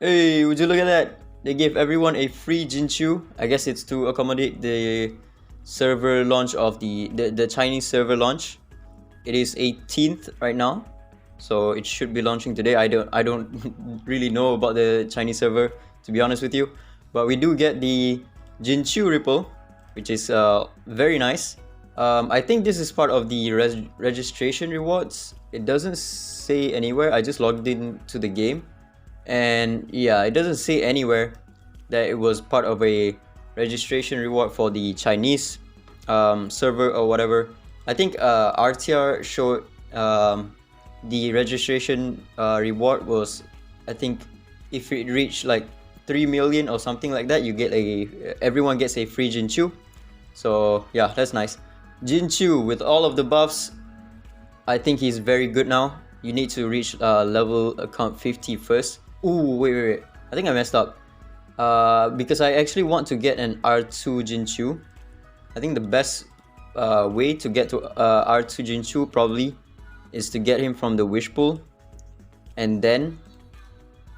Hey, would you look at that? They gave everyone a free Jin Qiu. I guess it's to accommodate the server launch of the Chinese server launch. It is 18th right now, so it should be launching today. I don't really know about the Chinese server, to be honest with you, but we do get the Jin Qiu ripple, which is very nice. I think this is part of the registration rewards. It doesn't say anywhere. I just logged in to the game, and yeah, it doesn't say anywhere that it was part of a registration reward for the Chinese server or whatever. I think RTR showed the registration reward was, I think, if it reached like 3 million or something like that, you get everyone gets a free Jin Qiu. So yeah, that's nice. Jin Qiu with all of the buffs, I think he's very good now. You need to reach level account 50 first. Ooh, wait. I think I messed up. Because I actually want to get an R2 Jin Qiu. I think the best way to get to R2 Jin Qiu probably is to get him from the wish pool. And then,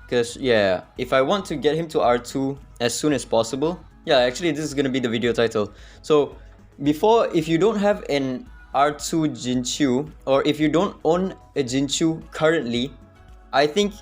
because yeah, if I want to get him to R2 as soon as possible, yeah, actually this is gonna be the video title. So before, if you don't have an R2 Jin Qiu, or if you don't own a Jin Qiu currently, I think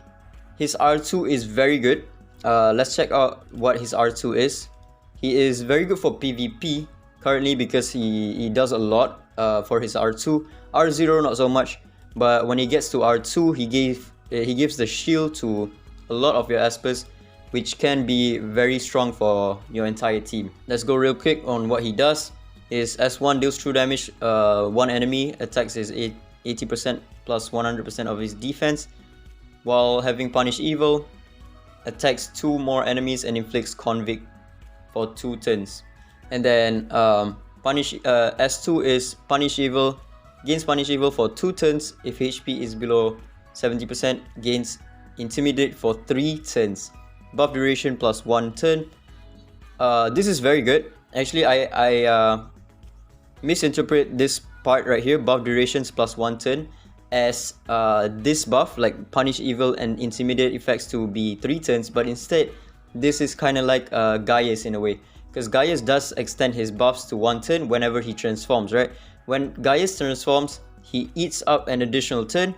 his R2 is very good. Let's check out what his R2 is. He is very good for PvP currently because he does a lot for his R2. R0 not so much, but when he gets to R2, he gives the shield to a lot of your Espers, which can be very strong for your entire team. Let's go real quick on what he does. His S1 deals true damage. One enemy attacks is 80% plus 100% of his defense, while having Punish Evil, attacks 2 more enemies and inflicts Convict for 2 turns. And then S2 is Punish Evil, gains Punish Evil for 2 turns. If HP is below 70%, gains Intimidate for 3 turns. Buff duration plus 1 turn. This is very good. Actually, I misinterpret this part right here, buff durations plus 1 turn, as this buff, like Punish Evil and Intimidate effects, to be 3 turns, but instead this is kind of like Ggez in a way, because Ggez does extend his buffs to 1 turn whenever he transforms, right? When Ggez transforms, he eats up an additional turn,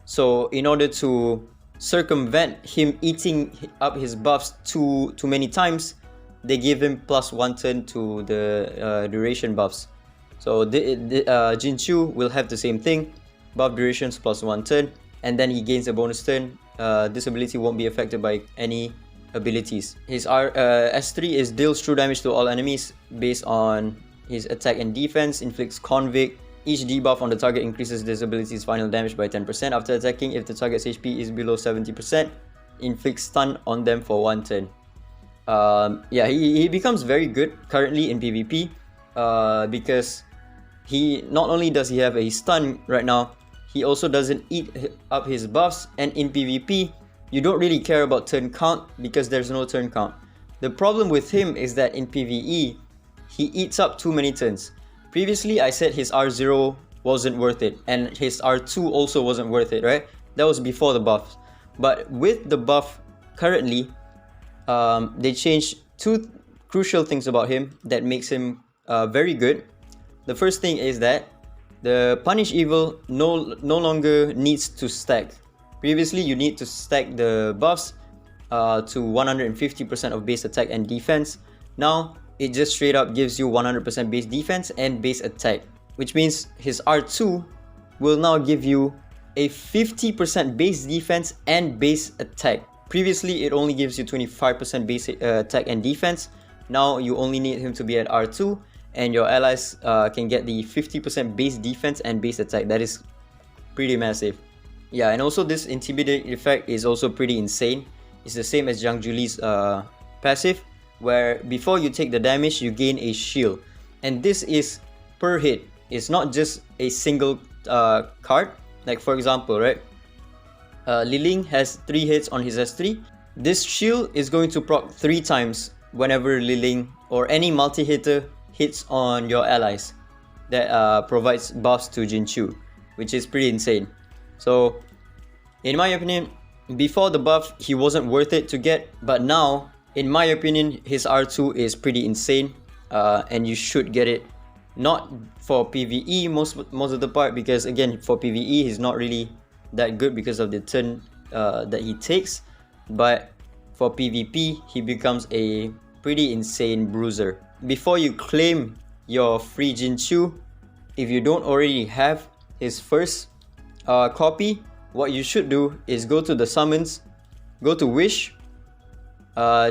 so in order to circumvent him eating up his buffs too many times, they give him plus 1 turn to the duration buffs. So Jin Qiu will have the same thing, buff durations plus 1 turn, and then he gains a bonus turn. This ability won't be affected by any abilities. His S3 is deals true damage to all enemies based on his attack and defense, inflicts Convict. Each debuff on the target increases this ability's final damage by 10% after attacking. If the target's HP is below 70%, inflicts stun on them for 1 turn. Yeah, he becomes very good currently in PvP because he not only does he have a stun right now, he also doesn't eat up his buffs, and in PvP you don't really care about turn count because there's no turn count. The problem with him is that in PvE he eats up too many turns. Previously I said his R0 wasn't worth it and his R2 also wasn't worth it, right? That was before the buffs. But with the buff currently, they changed 2 crucial things about him that makes him very good. The first thing is that the Punish Evil no longer needs to stack. Previously, you need to stack the buffs to 150% of base attack and defense. Now, it just straight up gives you 100% base defense and base attack, which means his R2 will now give you a 50% base defense and base attack. Previously, it only gives you 25% base attack and defense. Now, you only need him to be at R2, and your allies can get the 50% base defense and base attack. That is pretty massive. Yeah, and also this Intimidate effect is also pretty insane. It's the same as Zhang Juli's passive, where before you take the damage, you gain a shield. And this is per hit. It's not just a single card. Like for example, right? Li Ling has 3 hits on his S3. This shield is going to proc 3 times whenever Li Ling or any multi-hitter hits on your allies. That provides buffs to Jin Qiu, which is pretty insane. So in my opinion, before the buff, he wasn't worth it to get, but now, in my opinion, his R2 is pretty insane, and you should get it. Not for PvE most of the part, because again, for PvE, he's not really that good because of the turn that he takes, but for PvP, he becomes a pretty insane bruiser. Before you claim your free Jin Qiu, if you don't already have his first copy, what you should do is go to the summons, go to wish,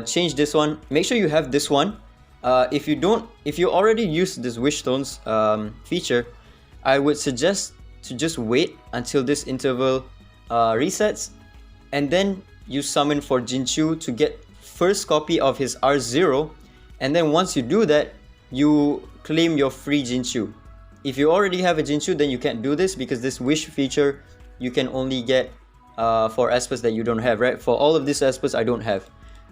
change this one. Make sure you have this one. If you already use this wish stones feature, I would suggest to just wait until this interval resets, and then you summon for Jin Qiu to get first copy of his R0, and then once you do that, you claim your free Jin Qiu. If you already have a Jin Qiu, then you can't do this, because this wish feature you can only get for Espers that you don't have, right? For all of these Espers I don't have.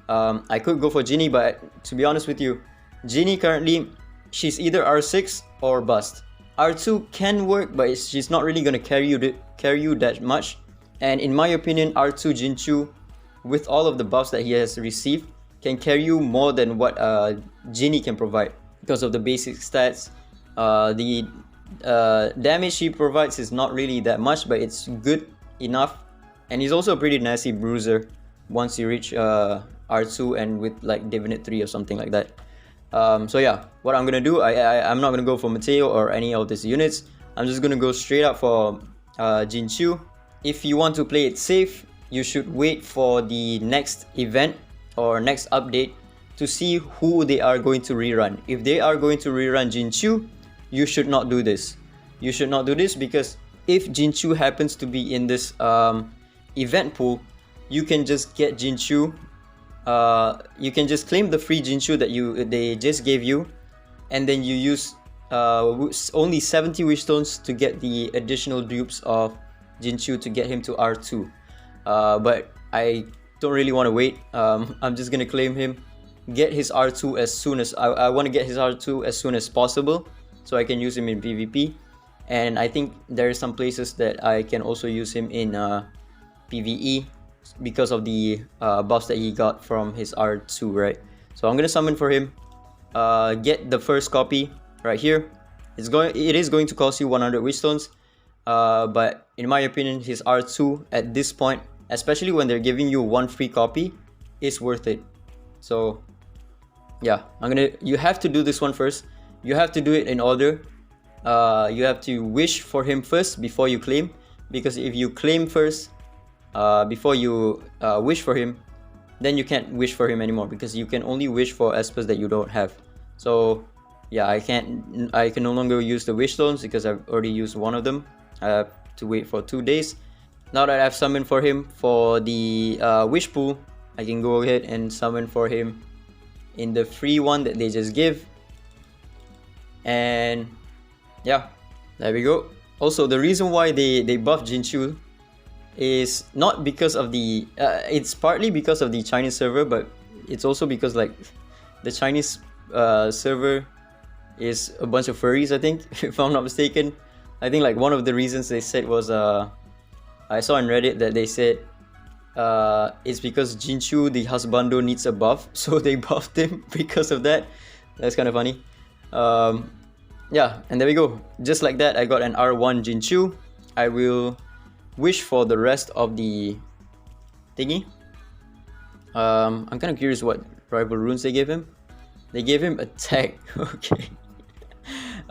I could go for Ginny, but to be honest with you, Ginny currently, she's either R6 or bust. R2 can work, but she's not really gonna carry you that much. And in my opinion, R2 Jin Qiu, with all of the buffs that he has received, can carry you more than what Ginny can provide, because of the basic stats. The damage he provides is not really that much, but it's good enough, and he's also a pretty nasty bruiser once you reach R2 and with like Divinate 3 or something like that. So yeah, what I'm gonna do, I'm not gonna go for Mateo or any of these units. I'm just gonna go straight up for Jin Qiu. If you want to play it safe, you should wait for the next event or next update to see who they are going to rerun. If they are going to rerun Jin Qiu, you should not do this. You should not do this, because if Jin Qiu happens to be in this event pool, you can just get Jin Qiu. You can just claim the free Jin Qiu that they just gave you, and then you use only 70 wish stones to get the additional dupes of Jin Qiu to get him to R2. But I don't really want to wait. I'm just gonna claim him, get his R2 as soon as I want to get his R2 as soon as possible, so I can use him in PvP. And I think there are some places that I can also use him in PvE because of the buffs that he got from his R2, right? So I'm gonna summon for him, get the first copy right here. It is going to cost you 100 wish stones, but in my opinion, his R2 at this point, especially when they're giving you one free copy, is worth it. So yeah, you have to do this one first. You have to do it in order. You have to wish for him first before you claim, because if you claim first before you wish for him, then you can't wish for him anymore, because you can only wish for Espers that you don't have. So yeah, I can no longer use the wish stones because I've already used one of them. I have to wait for 2 days. Now that I've summoned for him for the wish pool, I can go ahead and summon for him in the free one that they just give. And yeah, there we go. Also, the reason why they buffed Jin Qiu is not because of the it's partly because of the Chinese server, but it's also because like the Chinese server is a bunch of furries, I think, if I'm not mistaken. I think like one of the reasons they said was I saw on Reddit that they said it's because Jin Qiu, the husbando, needs a buff, so they buffed him because of that. That's kind of funny. Yeah, and there we go. Just like that, I got an R1 Jin Qiu. I will wish for the rest of the thingy. I'm kind of curious what rival runes they gave him. They gave him attack. Okay.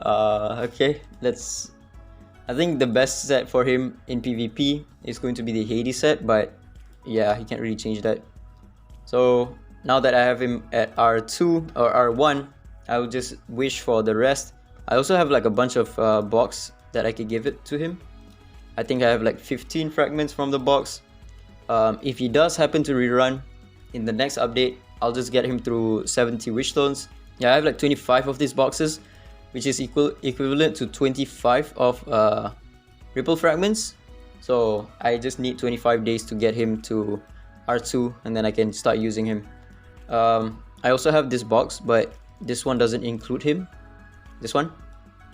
Okay, let's... I think the best set for him in PvP is going to be the Hades set, but yeah, he can't really change that. So now that I have him at R2 or R1, I'll just wish for the rest. I also have like a bunch of box that I could give it to him. I think I have like 15 fragments from the box. If he does happen to rerun in the next update, I'll just get him through 70 wish stones. Yeah, I have like 25 of these boxes, which is equivalent to 25 of ripple fragments. So I just need 25 days to get him to R2, and then I can start using him. I also have this box, but this one doesn't include him. This one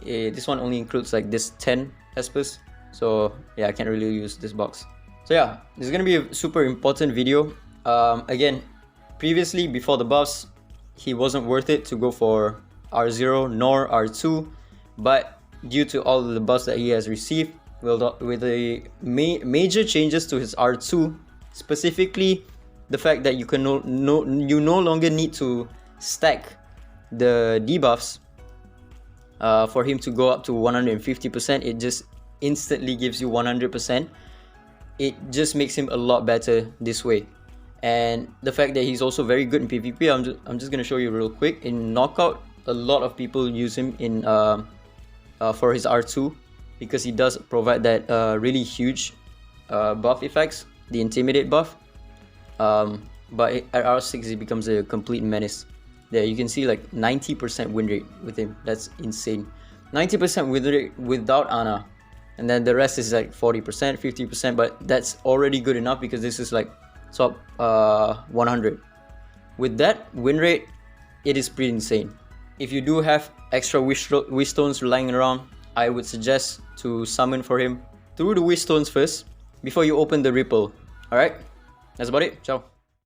only includes like this 10 espers. So yeah, I can't really use this box. So yeah, this is gonna be a super important video. Again, previously before the buffs, he wasn't worth it to go for R0 nor R2, but due to all of the buffs that he has received, with the major changes to his R2, specifically the fact that you can no longer need to stack the debuffs for him to go up to 150%. It just instantly gives you 100%. It just makes him a lot better this way. And the fact that he's also very good in PvP, I'm just gonna show you real quick. In Knockout, a lot of people use him in for his R2 because he does provide that really huge buff effects, the Intimidate buff. But at R6 he becomes a complete menace. There you can see like 90% win rate with him. That's insane. 90% win rate without Ana, and then the rest is like 40%, 50%, but that's already good enough because this is like top 100. With that win rate, it is pretty insane. If you do have extra wish stones lying around, I would suggest to summon for him through the wish stones first before you open the Ripple. Alright, that's about it. Ciao.